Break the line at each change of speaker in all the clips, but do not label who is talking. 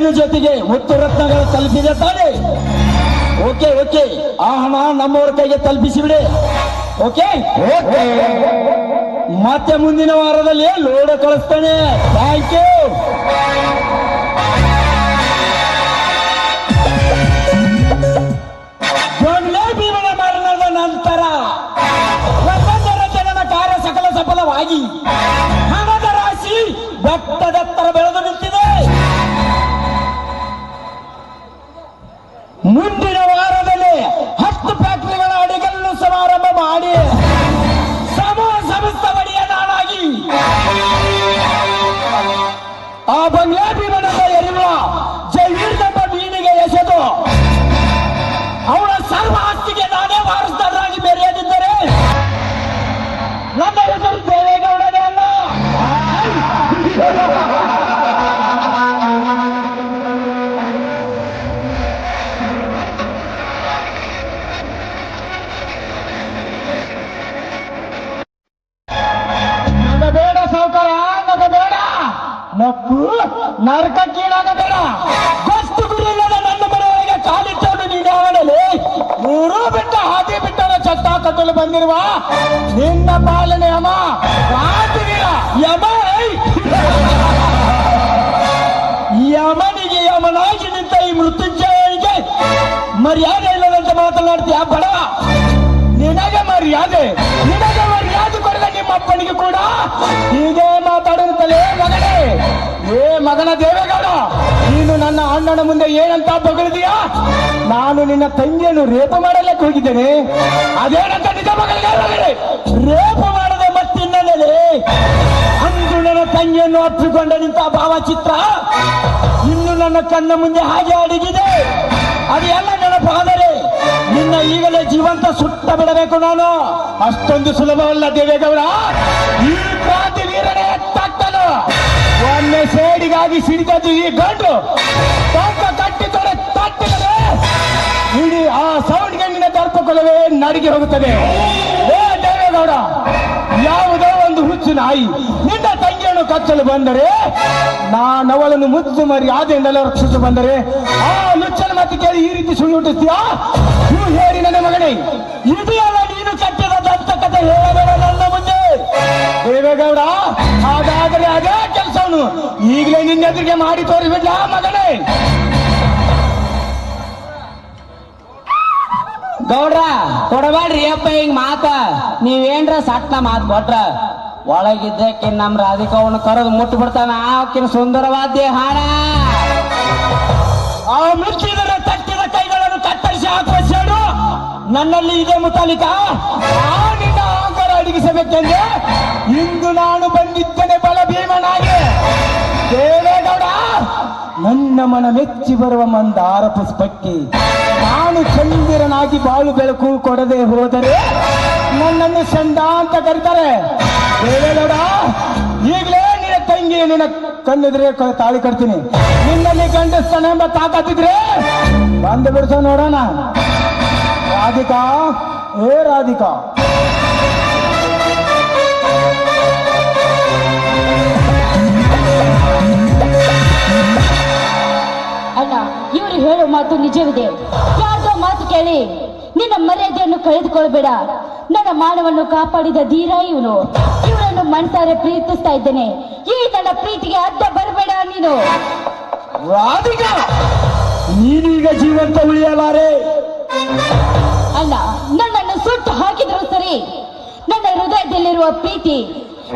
ಜಮೀನು ಜೊತೆಗೆ ಮುತ್ತು ರತ್ನಗಳು ತಲುಪಿದೆ ತಾನೆ. ಓಕೆ ಓಕೆ, ಆ ಹಣ ನಮ್ಮವ್ರ ಕೈಗೆ ತಲುಪಿಸಿ ಬಿಡಿ. ಓಕೆ, ಮತ್ತೆ ಮುಂದಿನ ವಾರದಲ್ಲಿ ಲೋಡ್ ಕಳಿಸ್ತೇನೆ. Thank you. ಭೀಮನ ಮರಣದ ನಂತರ ಪ್ರಪಂಚದ ಜನನ ಕಾರ್ಯ ಸಕಲ ಸಫಲವಾಗಿ ಹಣದ ರಾಶಿ ಬೆಟ್ಟದೆತ್ತರ ಬೆಳೆದು ನಿಂತಿದೆ. ಮುಂದಿನ ವಾರದಲ್ಲಿ 10 ಫ್ಯಾಕ್ಟರಿಗಳ ಅಡಿಗಲ್ಲು ಸಮಾರಂಭ ಮಾಡಿ ಸಮೂಹ ಸಂಸ್ಥೆ ಒಡೆಯ ನಾನಾಗಿ ಆ ಬಂಗ್ಲಾ ಭೀಮನಂದ ಎರಿಯುವ ಜೈವೀರ್ನೆಂಬ ಮೀನಿಗೆ ಎಸೆದು ಅವಳ ಸರ್ವ ಆಸ್ತಿಗೆ ನಾನೇ ವಾರಸ್ದಾರರಾಗಿ ಬೇರೆಯಾಗಿದ್ದರೆ ನನ್ನ ಹೆಸರು ದೇವೇಗೌಡನೇ ಅಲ್ಲ. ನಗಬೇಡ ಸಾವುಕಾರ, ನಗಬೇಡ. ನಕ್ಕು ನರಕಕ್ಕೀಡಾಗಬೇಡ. ಗಸ್ತು ಗುರಿಲ್ಲದ ನನ್ನ ಮನೆಯೊಳಗೆ ಕಾಲಿಟ್ಟವನು ನೀನು ಆಡಲಿ. ಊರು ಬಿಟ್ಟ ಹಾದಿ ಬಿಟ್ಟನ ಚಟ್ಟ ಕಟ್ಟಲು ಬಂದಿರುವ ನಿನ್ನ ಪಾಲನೆ ಯಮ ಯಮ ಯಮನಿಗೆ ಯಮನಾಗಿ ನಿಂತ ಈ ಮೃತ್ಯುಂಜಯನಿಗೆ ಮರ್ಯಾದೆ ಇಲ್ಲದಂತೆ ಮಾತನಾಡ್ತೀಯ ಬಡ. ನಿನಗೆ ಮರ್ಯಾದೆ ಕೊಡದ ನಿಮ್ಮ ಅಪ್ಪನಿಗೆ ಕೂಡ ಹೀಗೆ ಮಾತಾಡುತ್ತಲೇ ಮಗನೇ. ಏ ಮಗನ ದೇವೇಗೌಡ, ನೀನು ನನ್ನ ಅಣ್ಣನ ಮುಂದೆ ಏನಂತ ಬಗಳಿದೀಯಾ? ನಾನು ನಿನ್ನ ತಂಗಿಯನ್ನು ರೇಪ ಮಾಡಲಿಕ್ಕೆ ಹೋಗಿದ್ದೇನೆ. ಅದೇನಂತ ನಿಜ ಮಗಳಿಗೆ ರೇಪ ಮಾಡದೆ ಮತ್ತಿನ್ನಲ್ಲಿ ಅಂದು ನನ್ನ ತಂಗಿಯನ್ನು ಅಪ್ಪಿಕೊಂಡ ನಿಂತ ಭಾವಚಿತ್ರ ಇನ್ನು ನನ್ನ ಕಣ್ಣ ಮುಂದೆ ಹಾಗೆ ಅಡಗಿದೆ. ಅದು ಎಲ್ಲ ನೆನಪಾದರೆ ನಿನ್ನ ಈಗಲೇ ಜೀವಂತ ಸುಟ್ಟ ಬಿಡಬೇಕು ನಾನು. ಅಷ್ಟೊಂದು ಸುಲಭವಲ್ಲ ದೇವೇಗೌಡ. ಈ ಕ್ರಾಂತಿ ವೀರನೇ ತಟ್ಟನು ಒಮ್ಮೆ ಸೇಡಿಗಾಗಿ ಸಿಡಿದದ್ದು ಈ ಗಂಡು ಟೊಂಕ ಕಟ್ಟಿ ತೊಡೆ ತಟ್ಟಿದರೆ ಇಡೀ ಆ ಸೌಂಡ್ಗೆ ನಿನ್ನ ದರ್ಪಕೊಲವೇ ನಡಿಗೆ ಹೋಗುತ್ತದೆ. ಏ ದೇವೇಗೌಡ, ಯಾವುದೋ ಒಂದು ಹುಚ್ಚು ನಾಯಿ ನಿನ್ನ ತಂಗಿಯನ್ನು ಕಚ್ಚಲು ಬಂದರೆ, ನಾನವಳನ್ನು ಮುದ್ದು ಮರ್ಯಾದೆಯಿಂದಲೇ ರಕ್ಷಿಸಿ ಬಂದರೆ ಆ ಲುಚ್ಚನ ಮತ್ತೆ ಕೇಳಿ ಈ ರೀತಿ ಸುಳ್ಳು ಹುಟ್ಟಿಸ್ತೀಯಾ? ನೀವು ಹೇಳಿ ನನ್ನ ಮಗನೇ, ಇದೆಯಲ್ಲ ನೀನು ಕಟ್ಟಿದ ದಂತಕತೆ ಹೇಳಬೇಡ ನನ್ನ ಮುಂದೆ ದೇವೇಗೌಡ. ಹಾಗಾದರೆ ಅದೇ ಕೆಲಸವನ್ನು ಈಗಲೇ ನಿನ್ನೆದುರಿಗೆ ಮಾಡಿ ತೋರಿಬಿಡ್ಲ ಮಗನೇ.
ಗೌಡ್ರ ಕೊಡಬೇಡ್ರಿ ಅಪ್ಪ ಹಿಂಗ್ ಮಾತ. ನೀವೇನ್ರ ಸಟ್ಟ ಮಾತು ಕೊಟ್ರ ಒಳಗಿದ್ದಕ್ಕೆ ನಮ್ ರಾಧಿಕವನ್ನು ಕರೆದು ಮುಟ್ಟು ಬಿಡ್ತಾನ. ಆಕಿನ ಸುಂದರವಾದ ಹಾಣ
ಆ ಮುಚ್ಚಿದರೆ ತಟ್ಟಿದ ಕೈಗಳನ್ನು ಕತ್ತರಿಸಿ ಹಾಕುವ ನನ್ನಲ್ಲಿ ಇದೆ ಮುತಾಲಿಕ. ಆ ನಿನ್ನ ಅಹಂಕಾರ ಅಡಗಿಸಬೇಕೆಂದು ಇಂದು ನಾನು ಬಂದಿದ್ದೇನೆ ಬಲ ಭೀಮನಾಗಿ. ದೇವೇಗೌಡ, ನನ್ನ ಮನ ಮೆಚ್ಚಿ ಬರುವ ಮಂದಾರ ಪುಷ್ಪಕ್ಕೆ ನಾನು ಚಂದಿರನಾಗಿ ಬಾಳು ಬೆಳಕು ಕೊಡದೆ ಹೋದರೆ ನನ್ನನ್ನು ಸಂಡ ಅಂತ ಕರೀತಾರೆ. ದೇವೇಗೌಡ, ಈಗಲೇ ನಿನ್ನ ತಂಗಿ ನಿನ್ನ ಕಣ್ಣೆದುರೇ ತಾಳಿ ಕಟ್ತೀನಿ. ನಿನ್ನಲ್ಲಿ ಗಂಡಸ್ತಾನೆ ಎಂಬ ತಾಕತ್ತಿದ್ರೆ ಬಂದು ಬಿಡ್ಸೋ ನೋಡೋಣ. ರಾಧಿಕಾ, ಏ ರಾಧಿಕಾ,
ಅಣ್ಣ, ಇವರು ಹೇಳೋ ಮಾತು ನಿಜವಿದೆ. ಯಾವುದೋ ಮಾತು ಕೇಳಿ ನಿನ್ನ ಮರ್ಯಾದೆಯನ್ನು ಕಳೆದುಕೊಳ್ಬೇಡ. ನನ್ನ ಮಾನವನ್ನು ಕಾಪಾಡಿದ ಧೀರ ಇವನು. ಇವರನ್ನು ಮನಸಾರೆ ಪ್ರೀತಿಸ್ತಾ ಇದ್ದೇನೆ. ಈ ನನ್ನ ಪ್ರೀತಿಗೆ ಅಡ್ಡ ಬರಬೇಡ ನೀನು.
ರಾಧಿಕಾ, ನೀನೀಗ ಜೀವಂತ ಉಳಿಯಲಾರೆ.
ಅಲ್ಲ, ನನ್ನನ್ನು ಸುಟ್ಟು ಹಾಕಿದ್ರು ಸರಿ. ನನ್ನ ಹೃದಯದಲ್ಲಿರುವ ಪ್ರೀತಿ,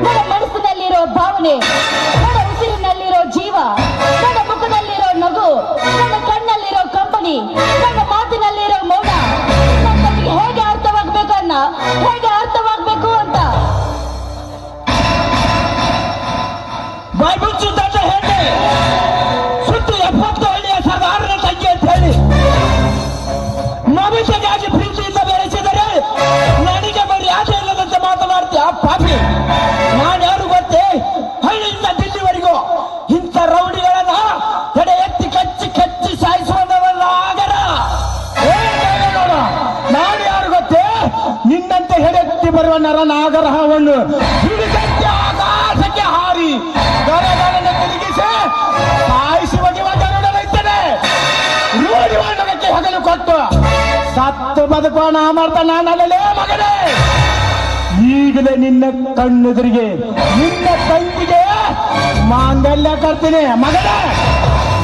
ನನ್ನ ಮನಸ್ಸಿನಲ್ಲಿರೋ ಭಾವನೆ, ನನ್ನ ಉಸಿರಿನಲ್ಲಿರೋ ಜೀವ, ನನ್ನ ಮುಖದಲ್ಲಿರೋ ನಗು, ನನ್ನ ಕಣ್ಣಲ್ಲಿರೋ ಕಂಪನಿ, ನನ್ನ ಮಾತಿನಲ್ಲಿರೋ ಮೌನ ನನಗೆ ಹೇಗೆ ಅರ್ಥವಾಗ್ಬೇಕು ಅನ್ನ, ಹೇಗೆ ಅರ್ಥವಾಗ್ಬೇಕು ಅಂತ
ಬಾಯ್ಬುಚ್ಚುತ್ತ ಹೇಳಿ ಸುತ್ತು 70 ಹಳ್ಳಿಯ ಸಾಧಾರಣ ತಂಗಿ ಅಂತ ಹೇಳಿ ನಮಿತೆಗಾಗಿ ಪ್ರೀತಿಯಿಂದ ಬೆಳೆಸಿದರೆ ನನಗೆ ಮರ್ಯಾದೆ ಇಲ್ಲದಂತೆ ಮಾತನಾಡ್ತೀಯ ಪಾಪಿ. ನಾನು ಯಾರು ಗೊತ್ತೇ? ಹಳ್ಳಿಯಿಂದ ದಿಲ್ಲಿವರೆಗೂ ಇಂಥ ರೌಡಿಗಳನ್ನ ತಡೆ ಎತ್ತಿ ಕಚ್ಚಿ ಕಚ್ಚಿ ಸಾಯಿಸುವವನಾಗರ. ನಾನು ಯಾರು ಗೊತ್ತೇ? ನಿನ್ನಂತೆ ಹೆಡೆತ್ತಿ ಬರುವ ನರನಾಗರಹವನ್ನು ಹಿಡಿದಕ್ಕೆ ಆಕಾಶಕ್ಕೆ ಹಾರಿ ಗರಗರನ್ನು ತಿರುಗಿಸಿ ಸಾಯಿಸಿ ಒಗೆಯುವ ಗರುಡನೈತ ಕೊಟ್ಟು ಸತ್ತು ಬದುಕೋಣ ಮಾಡ್ತಾನ ನನ್ನಲ್ಲೇ ಮಗನೇ. ಈಗಲೇ ನಿನ್ನ ಕಣ್ಣೆದುರಿಗೆ ನಿನ್ನ ತಂಗಿಗೆ ಮಾಂಗಲ್ಯ ಕರ್ತೀನಿ ಮಗನೇ.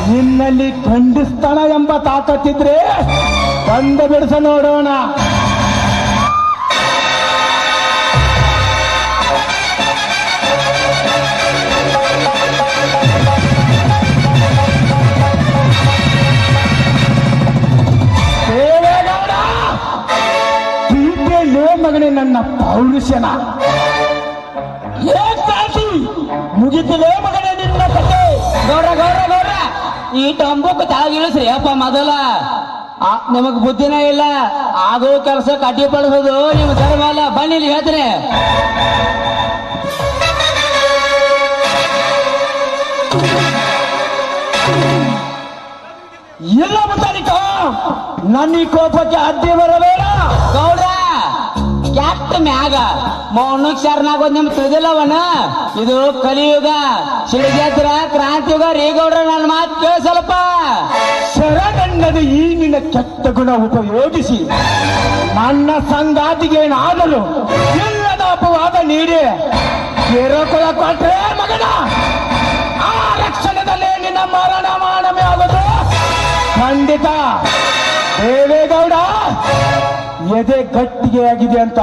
ನಿನ್ನಲ್ಲಿ ಖಂಡಿಸ್ತಾನ ಎಂಬ ತಾಕತ್ತಿದ್ರೆ ಬಂದು ಬಿಡಿಸ ನೋಡೋಣ. ದೇವೇಗೌಡ ಪ್ರೀತಿಯಲ್ಲೇ ಮಗನೇ ನನ್ನ ಪೌರುಷನ ಮುಗಿತಲೇ ಮಗನೇ ನಿನ್ನ ಕತೆ.
ಗೌಡ್ರ ಗೌಡ್ರ ಗೌಡ್ರ ಈ ಟಂಬುಕ್ ತಾಗಿಳಿಸ್ರಿ ಅಪ್ಪ ಮೊದಲ. ನಿಮಗ್ ಬುದ್ಧಿನೇ ಇಲ್ಲ. ಆಗೋ ಕೆಲಸ ಕಡ್ಡಿ ಪಡಿಸೋದು ನಿಮ್ ಧರ್ಮ ಅಲ್ಲ. ಬನ್ನಿ ಇಲ್ಲಿ ಹೇಳ್ತೀನಿ.
ಇಲ್ಲ ಮುತಾಲಿಕ, ನನ್ನ ಈ ಕೋಪಕ್ಕೆ ಅಡ್ಡಿ ಬರಬೇಡ.
ಗೌಡ್ರ ಕೆಟ್ಟ ಮ್ಯಾಗ ಮೌನಕ್ ಶರಣಾಗೋದ್ ನಿಮ್ ತಿಳಿದಿಲ್ಲವನ. ಇದು ಕಲಿಯುಗ, ಸಿಡಿಜಾತ್ರ ಕ್ರಾಂತಿಯುಗ ರೀ ಗೌಡ್ರ. ನನ್ನ ಮಾತು ಕೇಳ ಸ್ವಲ್ಪ.
ಶರಣನ್ನದು ಈ ನಿನ್ನ ಕೆಟ್ಟ ಗುಣ ಉಪಯೋಗಿಸಿ ನನ್ನ ಸಂಗಾತಿಗೇನಾದರೂ ಇಲ್ಲದ ಅಪವಾದ ನೀಡಿ ಕಿರುಕುಳ ಕೊಟ್ರೆ ಮಗನ ಆ ರಕ್ಷಣದಲ್ಲೇ ನಿನ್ನ ಮರಣ ಮಾಡಮೇ ಆಗೋದು ಖಂಡಿತ. ದೇವೇಗೌಡ ಎದೆ ಗಟ್ಟಿಗೆ ಆಗಿದೆ ಅಂತ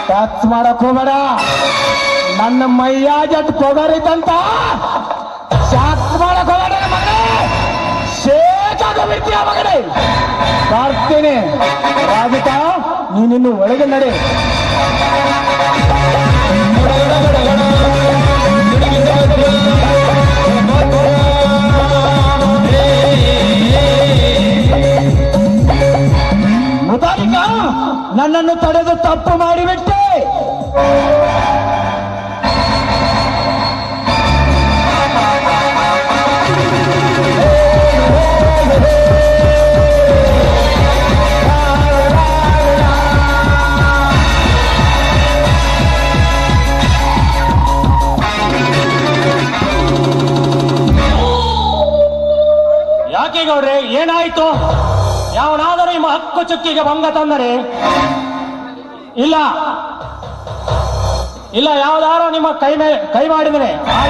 ಟಚ್ ಮಾಡಕ್ ಹೋಗಬೇಡ. ನನ್ನ ಮೈಯ ಜಟ್ ಕೊಗರಿತಂತ ಶಾಕ್ ಮಾಡಕ್ ಹೋಗಬೇಡ ಮಗನೇ. ಶೇಕಾಗಬಿಡ್ತೀಯ ಮಗನೇ. ಬರ್ತೀನಿ ರಾಧಿಕಾ, ನೀನಿನ್ನು ಒಳಗೆ ನಡೆ. ಮುತಾಲಿಕ, ನನ್ನನ್ನು ತಡೆದು ತಪ್ಪು ಮಾಡಿಬಿಟ್ಟೆ.
ಯಾಕೆ ಗೌಡ್ರೆ, ಏನಾಯ್ತು? ಯಾವನಾದರೂ ನಿಮ್ಮ ಹಕ್ಕು ಚುಕ್ಕಿಗೆ ಭಂಗ ತಂದರೆ? ಇಲ್ಲ ಇಲ್ಲ, ಯಾವ್ದಾರೋ ನಿಮ್ಮ ಕೈ ಮಾಡಿದರೆ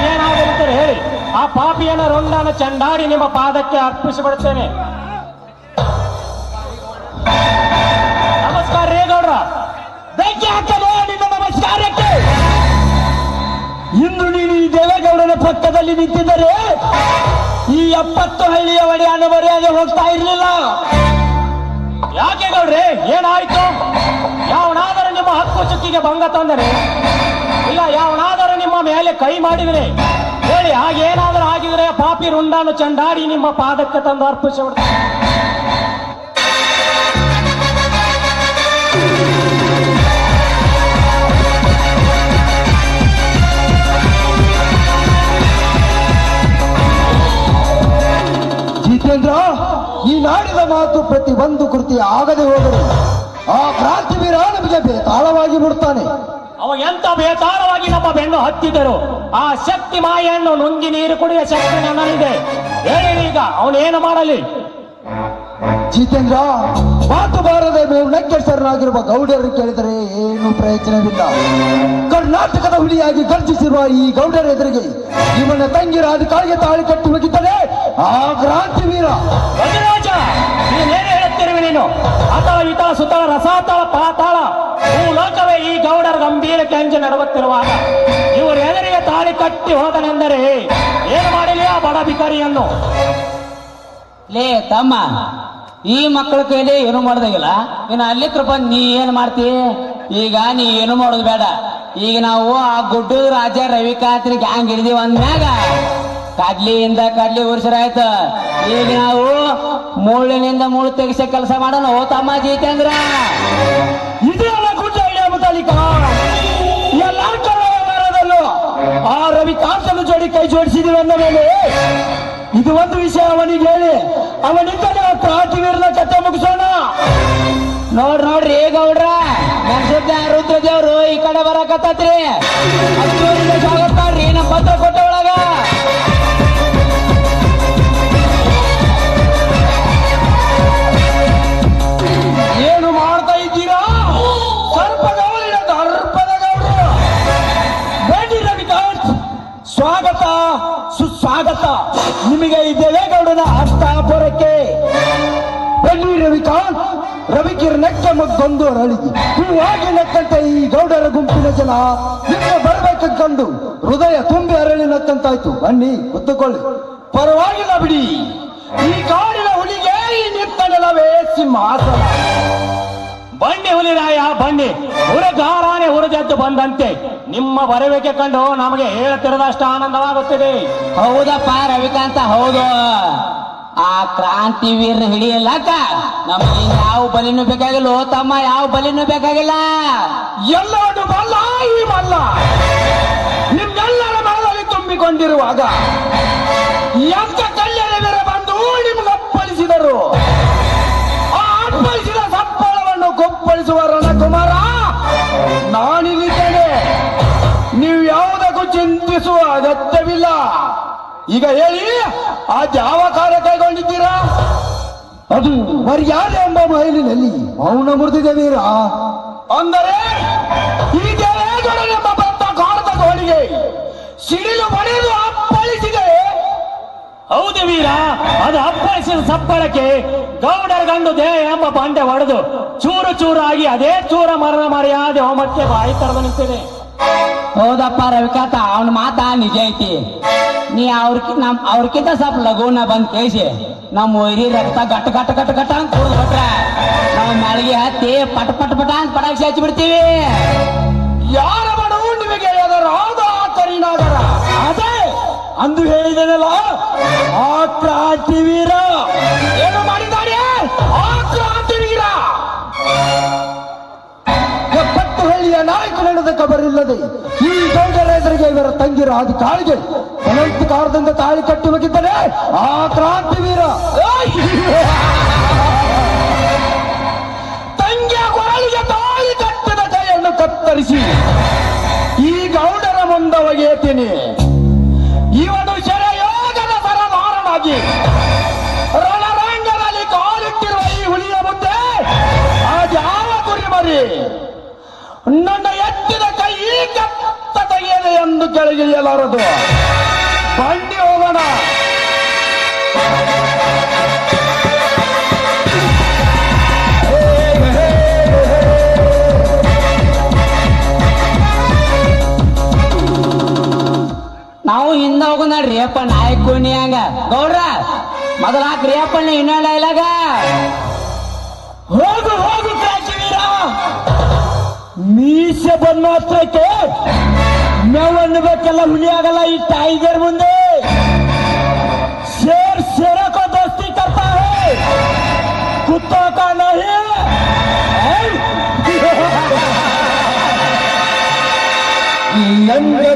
ಏನಾಗಿರುತ್ತಾರೆ ಹೇಳಿ. ಆ ಪಾಪಿಯನ್ನ ರುಂಡನ ಚಂಡಾಡಿ ನಿಮ್ಮ ಪಾದಕ್ಕೆ ಅರ್ಪಿಸಿಬಿಡುತ್ತೇನೆ. ನಮಸ್ಕಾರ ರೇ ಗೌಡ್ರ.
ಬೆಂಕಿ ಹಾಕಲೇ ನಿನ್ನ ನಮಸ್ಕಾರಕ್ಕೆ. ಇಂದು ನೀನು ಈ ದೇವೇಗೌಡನ ಪಕ್ಕದಲ್ಲಿ ನಿಂತಿದ್ದರೆ ಈ 70 ಹಳ್ಳಿಯ ಒಡೆಯನ ಮರ್ಯಾದೆ ಹೋಗ್ತಾ ಇರಲಿಲ್ಲ.
ಯಾಕೆ ಗೌಡ್ರೆ, ಏನಾಯ್ತು? ಯಾವನಾದರೂ ನಿಮ್ಮ ಹಕ್ಕು ಚುಕ್ಕಿಗೆ ಭಂಗ ತಂದರೆ? ಇಲ್ಲ, ಯಾವನಾದರೂ ನಿಮ್ಮ ಮೇಲೆ ಕೈ ಮಾಡಿದರೆ ಹೇಳಿ. ಹಾಗೇನಾದರೂ ಆಗಿದ್ರೆ ಪಾಪಿ ರುಂಡಾನು ಚಂಡಾಡಿ ನಿಮ್ಮ ಪಾದಕ್ಕೆ ತಂದು ಅರ್ಪಿಸಿಬಿಡ್ತಾರೆ.
ಜಿತೇಂದ್ರ, ಈ ನಾಡಿದ ಮಾತು ಪ್ರತಿ ಒಂದು ಕೃತಿ ಆಗದೆ ಹೋದರೆ ಆ ಕ್ರಾಂತಿವೀರ ನಮಗೆ ಬೇತಾಳವಾಗಿ ಬಿಡ್ತಾನೆ.
ಅವ ಎಂತ ಬೇತಾಳವಾಗಿ ನಮ್ಮ ಬೆನ್ನು ಹತ್ತಿದ್ದರು. ಆ ಶಕ್ತಿ ಮಾಯನ್ನು ನುಂಗಿ ನೀರು ಕುಡಿಯುವ ಶಕ್ತಿ ನನ್ನಲ್ಲಿದೆ. ಹೇಳಿ ಈಗ ಅವನೇನು ಮಾಡಲಿ?
ಜಿತೇಂದ್ರ, ಮಾತು ಬಾರದೆ ಮೇಲ್ನಕ್ಕೆ ಶರಣಾಗಿರುವ ಗೌಡರು ಕೇಳಿದರೆ ಏನು ಪ್ರಯೋಜನವಿಲ್ಲ. ಕರ್ನಾಟಕದ ಹುಲಿಯಾಗಿ ಗರ್ಜಿಸಿರುವ ಈ ಗೌಡರ ಎದುರಿಗೆ ಇವನ ತಂಗಿ ರಾಧಿಕಾಳಿಗೆ ತಾಳಿ ಕಟ್ಟಿ ಹೋಗಿದ್ದಾನೆ ಆ ಕ್ರಾಂತಿವೀರ.
ಗಜರಾಜ, ನೀನೇನು ಹೇಳುತ್ತಿರುವೆ ನೀನು? ಅತಳ ಇತಳ ಸುತಳ ರಸಾತಳ ಪಾತಾಳ ಭೂಲೋಕವೇ ಈ ಗೌಡರ ಗಂಭೀರ ಕೆಂಜ ನಡುಗುತ್ತಿರುವಾಗ ಇವರು ಎದುರಿಗೆ ತಾಳಿ ಕಟ್ಟಿ ಹೋದನೆಂದರೆ ಏನು ಮಾಡಲಿ ಆ ಬಡ ಬಿಕಾರಿಯನ್ನು?
ಲೇ ತಮ್ಮ, ಈ ಮಕ್ಕಳ ಕೈಲಿ ಏನು ಮಾಡೋದಾಗಿಲ್ಲ. ಇನ್ನು ಅಲ್ಲಿ ಬಂದು ನೀ ಏನು ಮಾಡ್ತಿ? ಈಗ ನೀ ಏನು ಮಾಡೋದು ಬೇಡ. ಈಗ ನಾವು ಆ ಗುಡ್ಡದ ರಾಜ ರವಿಕಾಂತ್ರಿ ಗ್ಯಾಂಗ್ ಹಿಡಿದೀವಿ ಅಂದ್ಮ್ಯಾಗ ಕಡ್ಲಿಯಿಂದ ಕಡ್ಲಿ ಉರ್ಸರಾಯ್ತು. ಈಗ ನಾವು ಮುಳ್ಳಿನಿಂದ ಮುಳ್ಳು ತೆಗಿಸೋ ಕೆಲಸ ಮಾಡೋಣ. ಓ ತಮ್ಮ ಜಿತೇಂದ್ರ,
ಇದೆಲ್ಲ ಗುಡ್ಡ ಹಿಡಿಯಬುತ್ತಾಲಿಕ ಎಲ್ಲ ಕನ್ನಡದಲ್ಲೂ ಆ ರವಿಕಾಂತನ ಜೋಡಿ ಕೈ ಜೋಡಿಸಿದೀವಿ ಅಂದ ಮೇಲೆ ಇದು ಒಂದು ವಿಷಯ ಅವನಿಗೆ ಹೇಳಿ ಅವನಿಂದಲೇ ಆ ಕ್ರಾಂತಿವೀರನ ಕಥೆ ಮುಗಿಸೋಣ.
ನೋಡ್ರಿ ಗೌಡ್ರ, ನನ್ ಸುದ್ದಿ ರುದ್ರದೇವ್ರು ಈ ಕಡೆ ಬರಕತ್ತತ್ರಿ. ಸ್ವಾಗತ ಮಾಡ್ರಿ ನಮ್ಮ ಪತ್ರ ಕೊಟ್ಟ ಒಳಗ.
ಮಾಡ್ತಾ ಇದ್ದೀರಾ? ಸರ್ಪಗೌರಿನ ದರ್ಪದ ಗೌಡರು. ಬನ್ನಿ ರವಿಕಾಂತ್, ಸ್ವಾಗತ ಸುಸ್ವಾಗತ ನಿಮಗೆ ಈ ದೇವೇಗೌಡನ ಹಸ್ತಾಪುರಕ್ಕೆ. ಬನ್ನಿ ರವಿಕಾಂತ್, ರವಿಕಿರಣಕ್ಕೆ ಮಗ್ಗೊಂದು ಅರಳಿಗೆ ಹೂವಾಗಿ ನಕ್ಕಂತೆ ಈ ಗೌಡರ ಗುಂಪಿನ ಜನ ನಿಮ್ಮ ಬರಬೇಕು ಕಂಡು ಹೃದಯ ತುಂಬಿ ಅರಳಿ ನಕ್ಕಂತಾಯ್ತು. ಬನ್ನಿ ಕುತ್ತುಕೊಳ್ಳಿ. ಪರವಾಗಿಲ್ಲ ಬಿಡಿ, ಈ ಕಾಡಿನ ಹುಲಿಗೆ ಈ ನಿತ್ತನಲವೇ ಸಿಂಹಾಸನ.
ಬನ್ನಿ ಹುಲಿರಾಯ ಬನ್ನಿ, ಹುಡುಗಾರಾನೆ ಹುರಿದೆದ್ದು ಬಂದಂತೆ ನಿಮ್ಮ ಬರಬೇಕೆ ಕಂಡು ನಮಗೆ ಹೇಳುತ್ತಿರದಷ್ಟು ಆನಂದವಾಗುತ್ತಿದೆ.
ಹೌದಪ್ಪ ರವಿಕಾಂತ, ಹೌದು. ಆ ಕ್ರಾಂತಿ ವೀರ ಹಿಡಿಯಲ್ಲಕ್ಕ ನಮಗೆ ಯಾವ ಬಲಿನೂ ಬೇಕಾಗಿಲ್ಲ ತಮ್ಮ, ಯಾವ ಬಲಿನೂ ಬೇಕಾಗಿಲ್ಲ.
ಎಲ್ಲವನ್ನು ಮಲ್ಲ ಈ ಮಲ್ಲ ನಿಮ್ಮೆಲ್ಲರ ಮನದಲ್ಲಿ ತುಂಬಿಕೊಂಡಿರುವಾಗ ಎಂತ ಕಲ್ಯಾಣವೀರ ಬಂದು ನಿಮ್ಗೆ ಅಪ್ಪಳಿಸಿದರು. ಆ ಅಪ್ಪಳಿಸಿದ ಸಪ್ಪಳವನ್ನು ಗೊಪ್ಪಳಿಸುವ ರಣಕುಮಾರ ನಾನಿಲ್ಲಿದ್ದೇನೆ. ನೀವು ಯಾವುದಕ್ಕೂ ಚಿಂತಿಸುವ ಅಗತ್ಯವಿಲ್ಲ. ಈಗ ಹೇಳಿ, ಆ ಯಾವ ಕಾರ್ಯ ಕೈಗೊಂಡಿದ್ದೀರಾ? ಅದು ಮರ್ಯಾದೆ ಎಂಬ ಮೈಲಿನಲ್ಲಿ ಮೌನ ಮುರಿದಿದೆ ವೀರ. ಅಂದರೆ ಈ ದೇವೇಗೌಡನೆಂಬ ಬಂದ ಕಾಣದ ಗೋಳಿಗೆ ಸಿಡಿಲು ಬಡಿದು ಅಪ್ಪಳಿಸಿದೆ.
ಹೌದು ವೀರ, ಅದು ಅಪ್ಪಳಿಸಿದ ಸಪ್ಪಳಕ್ಕೆ ಗೌಡರ ಗಂಡು ದೇಹ ಎಂಬ ಬಂಡೆ ಒಡೆದು ಚೂರು ಚೂರಾಗಿ ಅದೇ ಚೂರ ಮರಣ ಮರ್ಯಾದೆ ಹೋಮಕ್ಕೆ ಬಾಯಿ ತರದು ನಿಂತಿದೆ.
ಹೌದಪ್ಪ ರವಿಕಾಂತ, ಅವನ ಮಾತಾ ನಿಜ ಐತಿ. ನೀ ಅವ್ರಕ್ಕಿಂತ ಸ್ವಲ್ಪ ಲಘುನ ಬಂದ್ ಕೇಳಿಸಿ ನಮ್ಮ ಒಯ್ರಿ ರಕ್ತ ಗಟ್ಟ ಗಟ್ಟ ಗಟ್ಟ ಗಟ್ಟ ಅಂತ ಕುಡಿದು ಬಿಟ್ರೆ ನಾವು ಮೆಳಗೆ ಹತ್ತಿ ಪಟ ಪಟ ಪಟ ಅಂತ ಪಟಾಕ್ಷಿ ಹಚ್ಚಿ ಬಿಡ್ತೀವಿ.
ಯಾರ ಬಡವು ನಿಮಗೆ ಅದರಾದ ಕರಿನಾಗರ ಅದೇ ಅಂದು ಹೇಳಿದನಲ್ಲ, ಆ ಕ್ರಾಂತಿ ವೀರ ಏನು ಮಾಡಿದ್ದಾರೆ? ಆ ಕ್ರಾಂತಿ ವೀರ ಎಪ್ಪತ್ತು ಹಳ್ಳಿಯ ನಾಯಕ ನಡೆದ ಕಬರಿಲ್ಲದೆ ಈ ಗೌಡರ ಎದುರಿಗೆ ಇವರ ತಂಗಿರ ಅದು ಕಾಳಿಗೆ ಅನಂತಕಾರದಿಂದ ತಾಳಿ ಕಟ್ಟಿ ಹೋಗಿದ್ದರೆ ಆ ಕ್ರಾಂತಿ ವೀರ ತಂಗಿಯ ಕೊರಳಿಗೆ ತಾಳಿ ಕಟ್ಟಿದ ಕೈಯನ್ನು ಕತ್ತರಿಸಿ ಈ ಗೌಡರ ಮುಂದೆ ಒಗೆಯುತ್ತೇನೆ. ಇವನು ಶರಯೋಗದ ಸರದಾರನಾಗಿ ರಣರಂಗದಲ್ಲಿ ಕಾಲಿಟ್ಟಿರುವ ಈ ಹುಲಿಯ ಮುಂದೆ ಅದ್ಯಾವ ಕುರಿಮರಿ ನನ್ನ ಎತ್ತಿದ ಕೈ ಕತ್ತ ತೆಗೆಯದೆ ಎಂದು ಕೆಳಗಿಳಿಯಲಾರದು. ಬನ್ನಿ ಹೋಗೋಣ.
ನಾವು ಹಿಂದ ಹೋಗು ನೋಡ್ರಿ ಅಪ್ಪ ನಾಯಕುನಿ ಹಂಗ ಗೌಡ್ರ ಮೊದಲ ಹಾಕ್ರಿ ಅಪ್ಪ ಇನ್ನೊಂದು ಡೈಲಾಗ.
ಹೋಗು ಹೋಗು ಕ್ರಾಂತಿವೀರ, ಮೀಸೆ ಬಂದ ಮಾತ್ರಕ್ಕೆ ಮೇವನ್ಬೇಕೆಲ್ಲ ಹುಲಿ ಆಗಲ್ಲ. ಈ ಟೈಗರ್ ಮುಂದೆ ಶೇರ್ शेरों को दोस्ती करता है, कुत्तों का नहीं. ನಂಗೆ